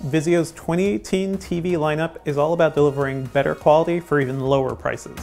Vizio's 2018 TV lineup is all about delivering better quality for even lower prices.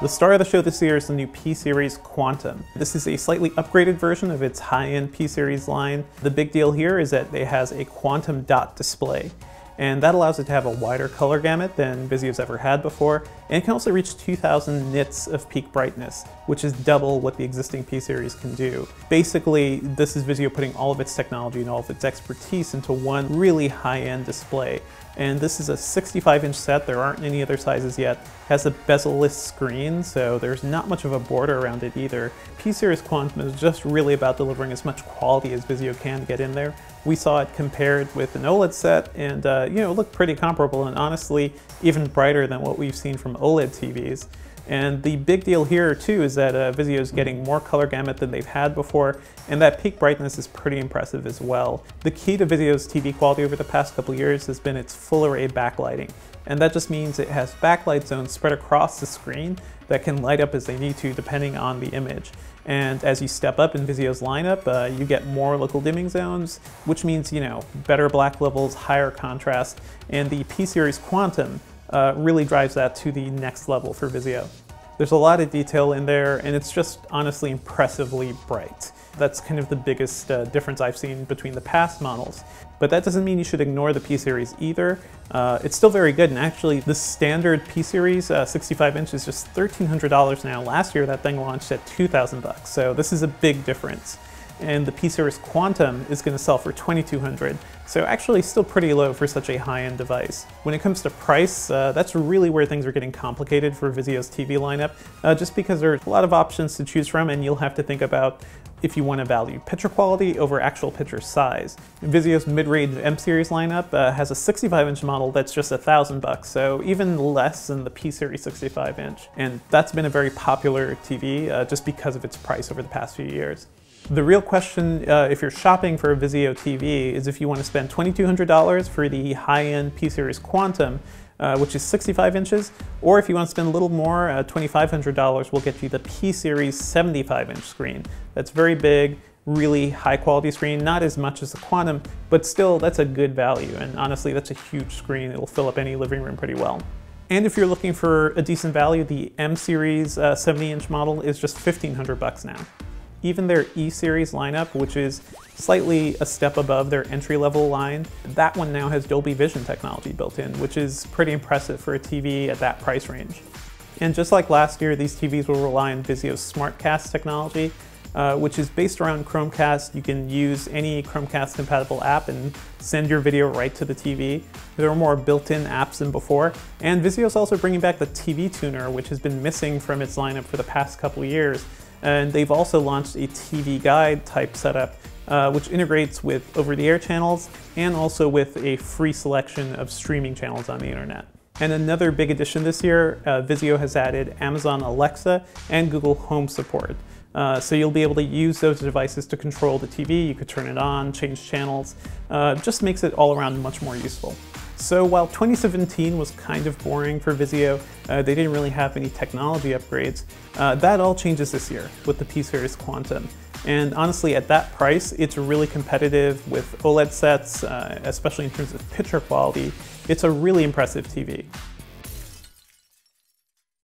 The star of the show this year is the new PSeries Quantum. This is a slightly upgraded version of its high-end PSeries line. The big deal here is that it has a quantum dot display, and that allows it to have a wider color gamut than Vizio's ever had before, and it can also reach 2000 nits of peak brightness, which is double what the existing P-Series can do. Basically, this is Vizio putting all of its technology and all of its expertise into one really high-end display. And this is a 65-inch set, there aren't any other sizes yet. It has a bezel-less screen, so there's not much of a border around it either. P-Series Quantum is just really about delivering as much quality as Vizio can get in there. We saw it compared with an OLED set, and it looked pretty comparable, and honestly, even brighter than what we've seen from OLED TVs. And the big deal here too is that Vizio is getting more color gamut than they've had before, and that peak brightness is pretty impressive as well. The key to Vizio's TV quality over the past couple years has been its full array backlighting, and that just means it has backlight zones spread across the screen that can light up as they need to depending on the image. And as you step up in Vizio's lineup, you get more local dimming zones, which means, better black levels, higher contrast, and the P-Series Quantum really drives that to the next level for Vizio. There's a lot of detail in there, and it's just honestly impressively bright. That's kind of the biggest difference I've seen between the past models. But that doesn't mean you should ignore the P-Series either. It's still very good, and actually the standard P-Series 65-inch is just $1,300 now. Last year that thing launched at $2,000, so this is a big difference. And the P-Series Quantum is going to sell for $2,200, so actually still pretty low for such a high-end device. When it comes to price, that's really where things are getting complicated for Vizio's TV lineup, just because there's a lot of options to choose from, and you'll have to think about if you want to value picture quality over actual picture size. Vizio's mid-range M-Series lineup has a 65-inch model that's just $1,000, so even less than the P-Series 65-inch, and that's been a very popular TV just because of its price over the past few years. The real question, if you're shopping for a Vizio TV, is if you want to spend $2,200 for the high-end P-Series Quantum, which is 65 inches, or if you want to spend a little more, $2,500 will get you the P-Series 75-inch screen. That's very big, really high-quality screen, not as much as the Quantum, but still, that's a good value, and honestly, that's a huge screen. It'll fill up any living room pretty well. And if you're looking for a decent value, the M-Series 70-inch model is just $1,500 now. Even their E-Series lineup, which is slightly a step above their entry-level line, that one now has Dolby Vision technology built in, which is pretty impressive for a TV at that price range. And just like last year, these TVs will rely on Vizio's SmartCast technology, which is based around Chromecast. You can use any Chromecast-compatible app and send your video right to the TV. There are more built-in apps than before, and Vizio's also bringing back the TV tuner, which has been missing from its lineup for the past couple years. And they've also launched a TV guide type setup, which integrates with over-the-air channels and also with a free selection of streaming channels on the internet. And another big addition this year, Vizio has added Amazon Alexa and Google Home support. So you'll be able to use those devices to control the TV. You could turn it on, change channels. Just makes it all around much more useful. So while 2017 was kind of boring for Vizio, they didn't really have any technology upgrades, that all changes this year with the P-Series Quantum. And honestly, at that price, it's really competitive with OLED sets, especially in terms of picture quality. It's a really impressive TV.